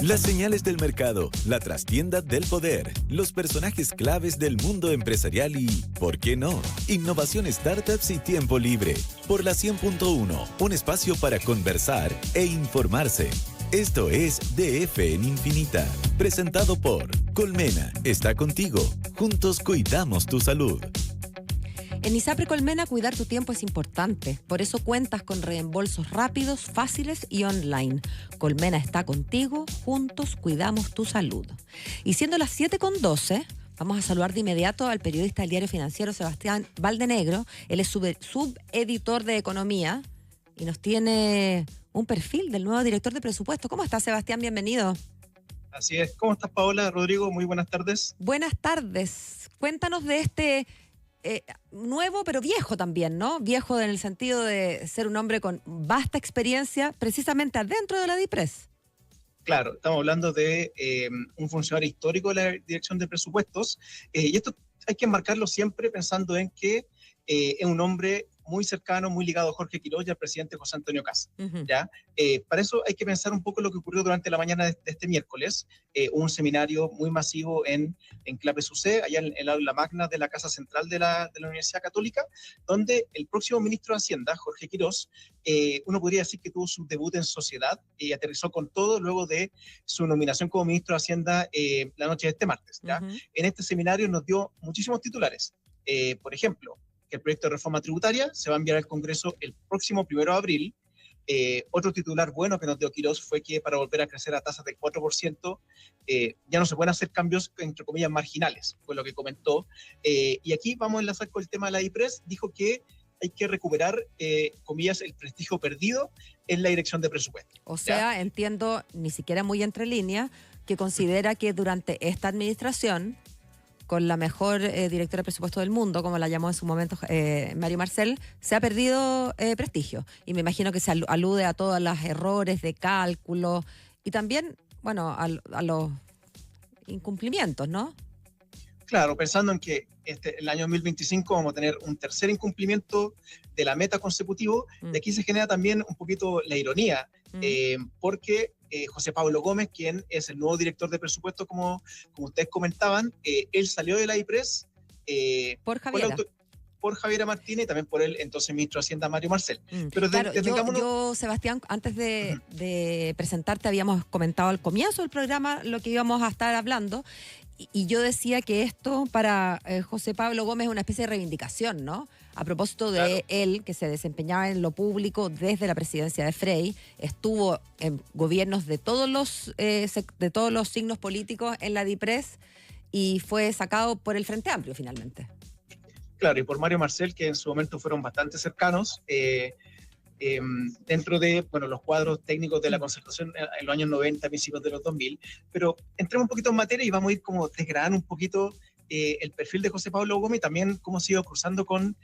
Las señales del mercado, la trastienda del poder, los personajes claves del mundo empresarial y, ¿por qué no?, innovación, startups y tiempo libre. Por la 100.1, un espacio para conversar e informarse. Esto es DF en Infinita, presentado por Colmena, está contigo. Juntos cuidamos tu salud. En ISAPRE Colmena, cuidar tu tiempo es importante. Por eso cuentas con reembolsos rápidos, fáciles y online. Colmena está contigo, juntos cuidamos tu salud. Y siendo las 7:12, vamos a saludar de inmediato al periodista del Diario Financiero, Sebastián Valdenegro. Él es subeditor de Economía y nos tiene un perfil del nuevo director de presupuesto. ¿Cómo estás, Sebastián? Bienvenido. Así es. ¿Cómo estás, Paola? Rodrigo, muy buenas tardes. Buenas tardes. Cuéntanos de este nuevo pero viejo también, ¿no? Viejo en el sentido de ser un hombre con vasta experiencia precisamente adentro de la DIPRES. Claro, estamos hablando de un funcionario histórico de la Dirección de Presupuestos, y esto hay que enmarcarlo siempre pensando en que es un hombre muy cercano, muy ligado a Jorge Quiroz y al presidente José Antonio Kast. ¿Ya? Para eso hay que pensar un poco lo que ocurrió durante la mañana de este miércoles, un seminario muy masivo en Clape-Sucé, allá en el aula magna de la Casa Central de la Universidad Católica, donde el próximo ministro de Hacienda, Jorge Quiroz, uno podría decir que tuvo su debut en sociedad y aterrizó con todo luego de su nominación como ministro de Hacienda la noche de este martes. ¿Ya? En este seminario nos dio muchísimos titulares. Por ejemplo, que el proyecto de reforma tributaria se va a enviar al Congreso el próximo 1 de abril. Otro titular bueno que nos dio Quiroz fue que para volver a crecer a tasas del 4%, ya no se pueden hacer cambios, entre comillas, marginales, fue lo que comentó. Y aquí vamos a enlazar con el tema de la DIPRES. Dijo que hay que recuperar, comillas, el prestigio perdido en la Dirección de Presupuestos. O sea, ¿ya? Entiendo, ni siquiera muy entre líneas, que considera que durante esta administración, con la mejor directora de presupuesto del mundo, como la llamó en su momento Mario Marcel, se ha perdido prestigio. Y me imagino que se alude a todos los errores de cálculo y también, bueno, a los incumplimientos, ¿no? Claro, pensando en que el año 2025 vamos a tener un tercer incumplimiento de la meta consecutivo, y aquí se genera también un poquito la ironía, porque José Pablo Gómez, quien es el nuevo director de presupuesto, como ustedes comentaban, él salió de la DIPRES por Javiera. Por Javiera Martínez y también por el entonces ministro de Hacienda, Mario Marcel. Pero claro, yo, Sebastián, antes de presentarte, habíamos comentado al comienzo del programa lo que íbamos a estar hablando, y yo decía que esto para José Pablo Gómez es una especie de reivindicación, ¿no? A propósito de claro. Él, que se desempeñaba en lo público desde la presidencia de Frei, estuvo en gobiernos de todos los signos políticos en la DIPRES y fue sacado por el Frente Amplio finalmente. Claro, y por Mario Marcel, que en su momento fueron bastante cercanos, dentro de los cuadros técnicos de la concertación en los años 90, principios de los 2000. Pero entremos un poquito en materia y vamos a ir como desgranando un poquito el perfil de José Pablo Gómez, también cómo se ha ido cruzando con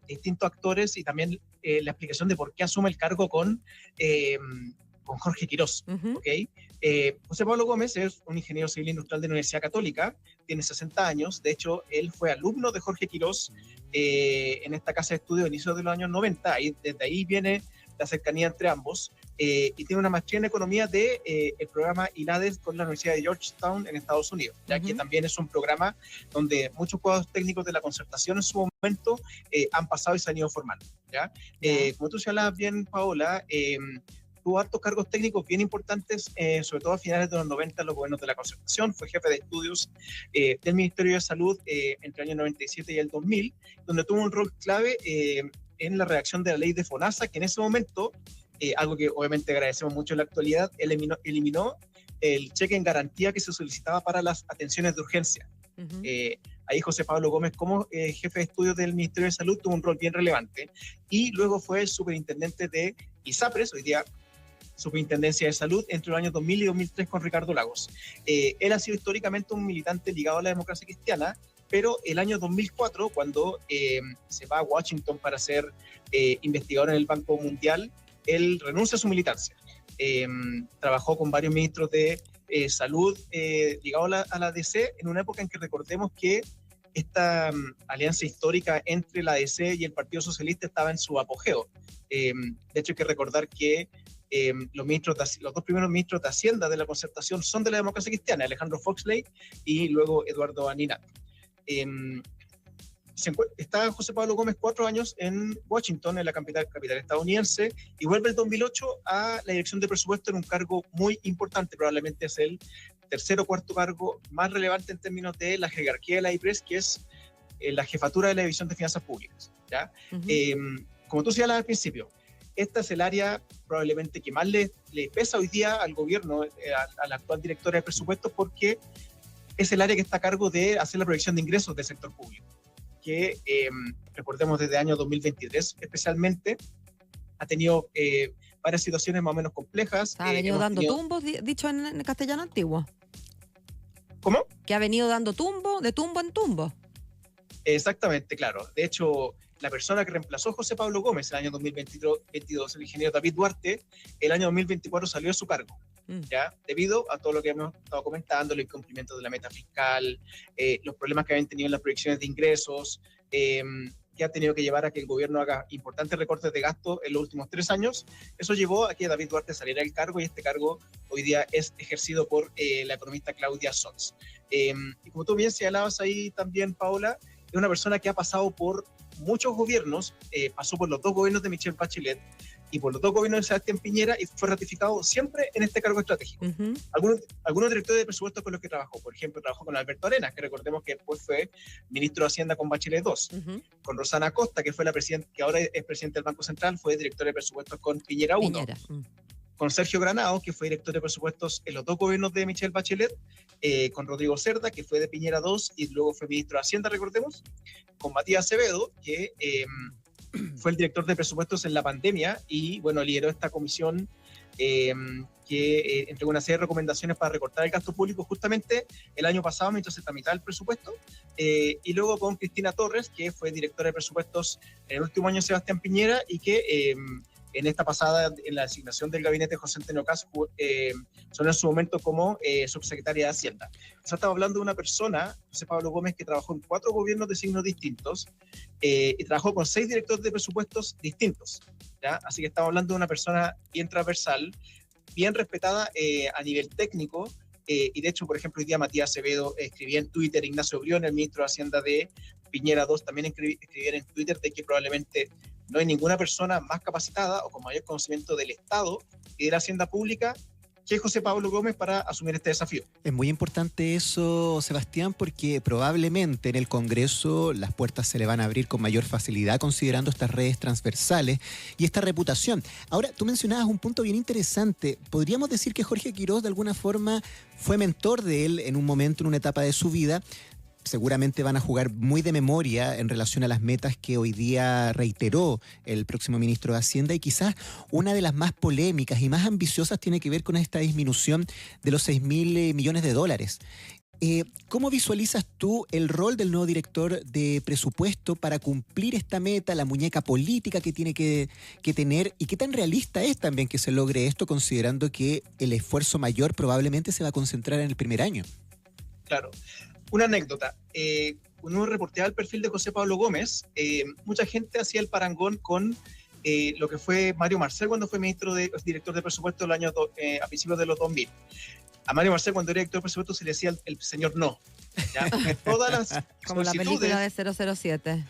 distintos actores y también la explicación de por qué asume el cargo con Jorge Quiroz. ¿Okay? José Pablo Gómez es un ingeniero civil industrial de la Universidad Católica, tiene 60 años, de hecho él fue alumno de Jorge Quiroz en esta casa de estudio a inicios de los años 90, desde ahí viene la cercanía entre ambos, y tiene una maestría en economía del programa INADES con la Universidad de Georgetown en Estados Unidos, ya que también es un programa donde muchos cuadros técnicos de la concertación en su momento han pasado y se han ido formando. ¿Ya? Como tú señalabas bien, Paola, tuvo hartos cargos técnicos bien importantes, sobre todo a finales de los 90 en los gobiernos de la concertación. Fue jefe de estudios del Ministerio de Salud entre el año 97 y el 2000, donde tuvo un rol clave en la redacción de la ley de FONASA, que en ese momento, algo que obviamente agradecemos mucho en la actualidad, eliminó el cheque en garantía que se solicitaba para las atenciones de urgencia. Ahí José Pablo Gómez, como jefe de estudios del Ministerio de Salud, tuvo un rol bien relevante, y luego fue superintendente de ISAPRES, hoy día Superintendencia de Salud, entre los años 2000 y 2003 con Ricardo Lagos. Él ha sido históricamente un militante ligado a la democracia cristiana, pero el año 2004, cuando se va a Washington para ser investigador en el Banco Mundial, él renuncia a su militancia. Trabajó con varios ministros de salud ligados a la DC, en una época en que recordemos que esta alianza histórica entre la DC y el Partido Socialista estaba en su apogeo. De hecho, hay que recordar que los dos primeros ministros de Hacienda de la Concertación son de la democracia cristiana, Alejandro Foxley y luego Eduardo Aninat. Está José Pablo Gómez 4 años en Washington, en la capital estadounidense, y vuelve el 2008 a la dirección de presupuesto en un cargo muy importante, probablemente es el tercer o cuarto cargo más relevante en términos de la jerarquía de la IPRES, que es la jefatura de la División de Finanzas Públicas, ¿ya? Como tú señalabas al principio, esta es el área probablemente que más le pesa hoy día al gobierno, a la actual directora de presupuestos, porque es el área que está a cargo de hacer la proyección de ingresos del sector público, que recordemos desde el año 2023 especialmente, ha tenido varias situaciones más o menos complejas. Ha venido dando tumbos, dicho en castellano antiguo. ¿Cómo? Que ha venido dando de tumbo en tumbo. Exactamente, claro. De hecho, la persona que reemplazó a José Pablo Gómez el año 2022, el ingeniero David Duarte, el año 2024 salió de su cargo, ¿ya? Debido a todo lo que hemos estado comentando, el incumplimiento de la meta fiscal, los problemas que habían tenido en las proyecciones de ingresos, que ha tenido que llevar a que el gobierno haga importantes recortes de gasto en los últimos 3 años. Eso llevó a que David Duarte saliera del cargo, y este cargo hoy día es ejercido por la economista Claudia Sonz. Y como tú bien señalabas ahí también, Paola, es una persona que ha pasado por muchos gobiernos, pasó por los 2 gobiernos de Michelle Bachelet y por los 2 gobiernos de Sebastián Piñera, y fue ratificado siempre en este cargo estratégico. Algunos directores de presupuesto con los que trabajó, por ejemplo, trabajó con Alberto Arenas, que recordemos que después fue ministro de Hacienda con Bachelet II, con Rosana Acosta, que fue la presidenta, que ahora es presidente del Banco Central, fue director de presupuestos con Piñera I, con Sergio Granados, que fue director de presupuestos en los 2 gobiernos de Michelle Bachelet, con Rodrigo Cerda, que fue de Piñera II y luego fue ministro de Hacienda, recordemos, con Matías Acevedo, que fue el director de presupuestos en la pandemia y, bueno, lideró esta comisión que entregó una serie de recomendaciones para recortar el gasto público justamente el año pasado, mientras se tramitaba el presupuesto, y luego con Cristina Torres, que fue directora de presupuestos en el último año de Sebastián Piñera y que en esta pasada, en la designación del gabinete de José Antonio Caz, son en su momento como subsecretaria de Hacienda. O sea, estamos hablando de una persona, José Pablo Gómez, que trabajó en 4 gobiernos de signos distintos y trabajó con 6 directores de presupuestos distintos, ¿ya? Así que estamos hablando de una persona bien transversal, bien respetada a nivel técnico, y de hecho, por ejemplo, hoy día Matías Acevedo escribía en Twitter, Ignacio Briones, el ministro de Hacienda de Piñera II, también escribía en Twitter de que probablemente no hay ninguna persona más capacitada o con mayor conocimiento del Estado y de la hacienda pública que José Pablo Gómez para asumir este desafío. Es muy importante eso, Sebastián, porque probablemente en el Congreso las puertas se le van a abrir con mayor facilidad considerando estas redes transversales y esta reputación. Ahora, tú mencionabas un punto bien interesante. ¿Podríamos decir que Jorge Quiroz de alguna forma fue mentor de él en un momento, en una etapa de su vida? Seguramente van a jugar muy de memoria en relación a las metas que hoy día reiteró el próximo ministro de Hacienda, y quizás una de las más polémicas y más ambiciosas tiene que ver con esta disminución de los 6.000 millones de dólares. ¿Cómo visualizas tú el rol del nuevo director de presupuesto para cumplir esta meta, la muñeca política que tiene que tener, y qué tan realista es también que se logre esto, considerando que el esfuerzo mayor probablemente se va a concentrar en el primer año? Claro. Una anécdota, cuando uno reporteaba el perfil de José Pablo Gómez, mucha gente hacía el parangón con lo que fue Mario Marcel cuando fue director de presupuesto a principios de los 2000. A Mario Marcel, cuando era director de presupuesto, se le decía el señor no. ¿Ya? En todas las como la película de 007.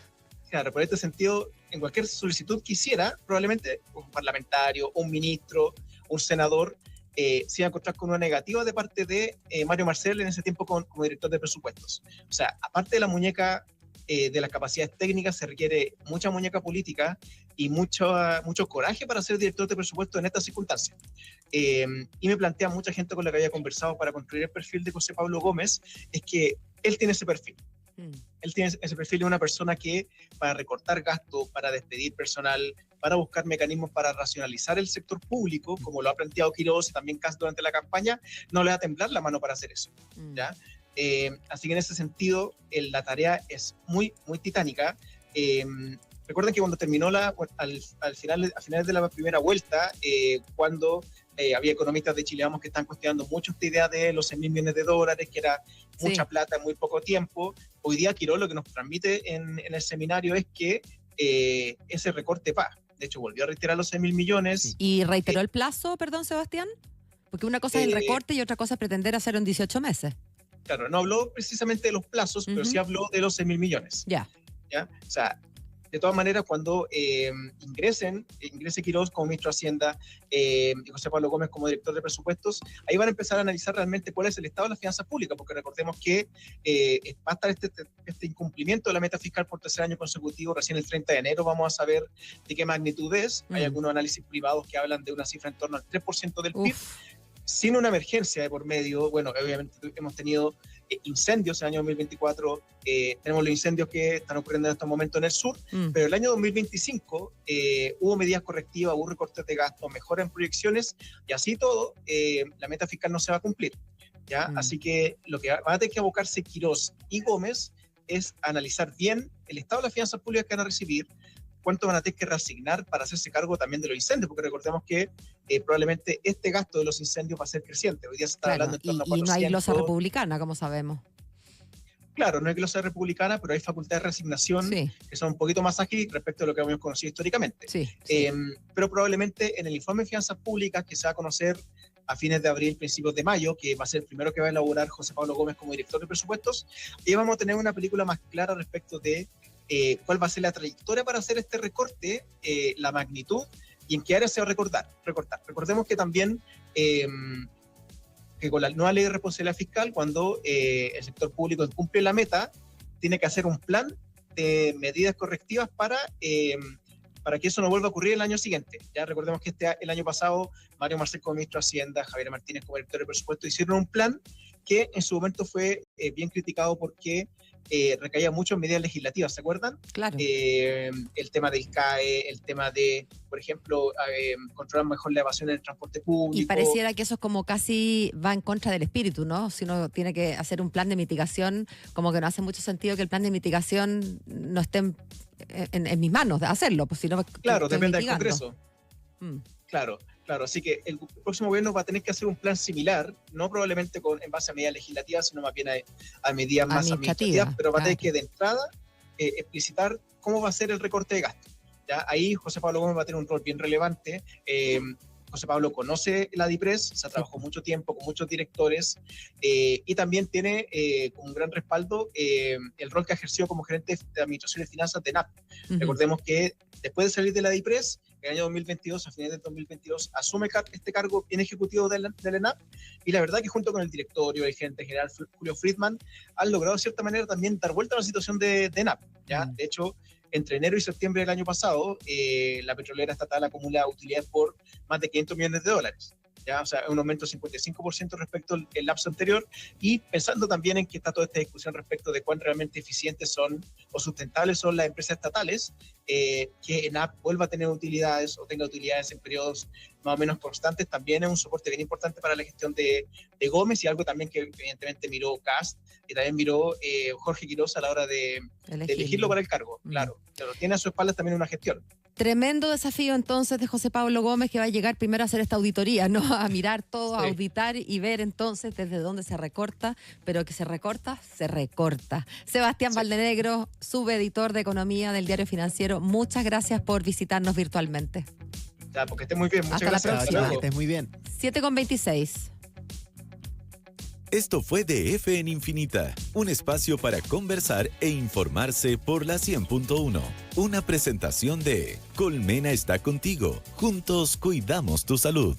Claro, por este sentido, en cualquier solicitud que hiciera, probablemente un parlamentario, un ministro, un senador, se iba a encontrar con una negativa de parte de Mario Marcel en ese tiempo como director de presupuestos. O sea, aparte de la muñeca de las capacidades técnicas, se requiere mucha muñeca política y mucho coraje para ser director de presupuestos en estas circunstancias. Y me plantea mucha gente con la que había conversado para construir el perfil de José Pablo Gómez, es que él tiene ese perfil. Él tiene ese perfil de una persona que, para recortar gasto, para despedir personal, para buscar mecanismos para racionalizar el sector público, como lo ha planteado Quiroz y también Caz durante la campaña, no le va a temblar la mano para hacer eso, ¿ya? Así que en ese sentido, la tarea es muy, muy titánica. Recuerden que cuando terminó a finales de la primera vuelta, cuando había economistas de Chile Vamos que están cuestionando mucho esta idea de los 6.000 millones de dólares, que era mucha plata en muy poco tiempo. Hoy día Quiroz lo que nos transmite en el seminario es que ese recorte va, de hecho volvió a retirar los 6.000 millones. Sí. ¿Y reiteró el plazo, perdón, Sebastián? Porque una cosa es el recorte y otra cosa es pretender hacerlo en 18 meses. Claro, no habló precisamente de los plazos, pero sí habló de los 6.000 millones. Ya. ¿Ya? O sea, de todas maneras, cuando ingrese Quirós como ministro de Hacienda y José Pablo Gómez como director de presupuestos, ahí van a empezar a analizar realmente cuál es el estado de las finanzas públicas, porque recordemos que va a estar este incumplimiento de la meta fiscal por tercer año consecutivo. Recién el 30 de enero vamos a saber de qué magnitud es. Hay algunos análisis privados que hablan de una cifra en torno al 3% del PIB. Sin una emergencia de por medio. Bueno, obviamente hemos tenido incendios en el año 2024, tenemos los incendios que están ocurriendo en estos momentos en el sur, pero el año 2025 hubo medidas correctivas, hubo recortes de gastos, mejoras en proyecciones, y así todo, la meta fiscal no se va a cumplir, ¿ya? Así que lo que van a tener que abocarse Quirós y Gómez es analizar bien el estado de las finanzas públicas que van a recibir, cuánto van a tener que reasignar para hacerse cargo también de los incendios, porque recordemos que probablemente este gasto de los incendios va a ser creciente. Hoy día se está hablando en torno a 400. Y no hay glosa republicana, como sabemos. Claro, no hay glosa republicana, pero hay facultades de reasignación que son un poquito más ágiles respecto a lo que hemos conocido históricamente. Pero probablemente en el informe de finanzas públicas que se va a conocer a fines de abril, principios de mayo, que va a ser el primero que va a elaborar José Pablo Gómez como director de presupuestos, y vamos a tener una película más clara respecto de cuál va a ser la trayectoria para hacer este recorte, la magnitud y en qué área se va a recortar. Recordemos que también que con la nueva ley de responsabilidad fiscal, cuando el sector público cumple la meta, tiene que hacer un plan de medidas correctivas para que eso no vuelva a ocurrir el año siguiente. Ya recordemos que el año pasado Mario Marcel como ministro de Hacienda, Javier Martínez como director de presupuesto hicieron un plan que en su momento fue bien criticado porque recaía mucho en medidas legislativas, ¿se acuerdan? Claro. El tema del CAE, el tema de, por ejemplo, controlar mejor la evasión en el transporte público. Y pareciera que eso es como casi va en contra del espíritu, ¿no? Si uno tiene que hacer un plan de mitigación, como que no hace mucho sentido que el plan de mitigación no esté en mis manos de hacerlo, pues si no. Claro, depende del Congreso. Claro. Así que el próximo gobierno va a tener que hacer un plan similar, no probablemente en base a medidas legislativas, sino más bien a medidas más administrativas, pero va a tener que de entrada explicitar cómo va a ser el recorte de gastos. ¿Ya? Ahí José Pablo Gómez va a tener un rol bien relevante. José Pablo conoce la DIPRES, se trabajó mucho tiempo con muchos directores y también tiene un gran respaldo el rol que ejerció como gerente de Administración y Finanzas de NAP. Recordemos que después de salir de la DIPRES, en el año 2022, a finales de 2022, asume este cargo bien ejecutivo del ENAP, y la verdad que junto con el directorio, el gerente general Julio Friedman, han logrado de cierta manera también dar vuelta a la situación de ENAP. ¿Ya? De hecho, entre enero y septiembre del año pasado, la petrolera estatal acumula utilidades por más de $500 millones. ¿Ya? O sea, un aumento del 55% respecto al lapso anterior, y pensando también en que está toda esta discusión respecto de cuán realmente eficientes son o sustentables son las empresas estatales, que ENAP vuelva a tener utilidades o tenga utilidades en periodos más o menos constantes, también es un soporte bien importante para la gestión de Gómez, y algo también que evidentemente miró Kast y también miró Jorge Quirós a la hora de elegirlo para el cargo. Claro, tiene a su espalda también una gestión. Tremendo desafío entonces de José Pablo Gómez, que va a llegar primero a hacer esta auditoría, ¿no? A mirar todo, a auditar y ver entonces desde dónde se recorta, pero que se recorta. Sebastián Valdenegro, subeditor de Economía del Diario Financiero, muchas gracias por visitarnos virtualmente. Ya, porque esté muy bien. Muchas Hasta gracias. la próxima. Que estés muy bien. 7:26. Esto fue de F en Infinita, un espacio para conversar e informarse por la 100.1. Una presentación de Colmena está contigo. Juntos cuidamos tu salud.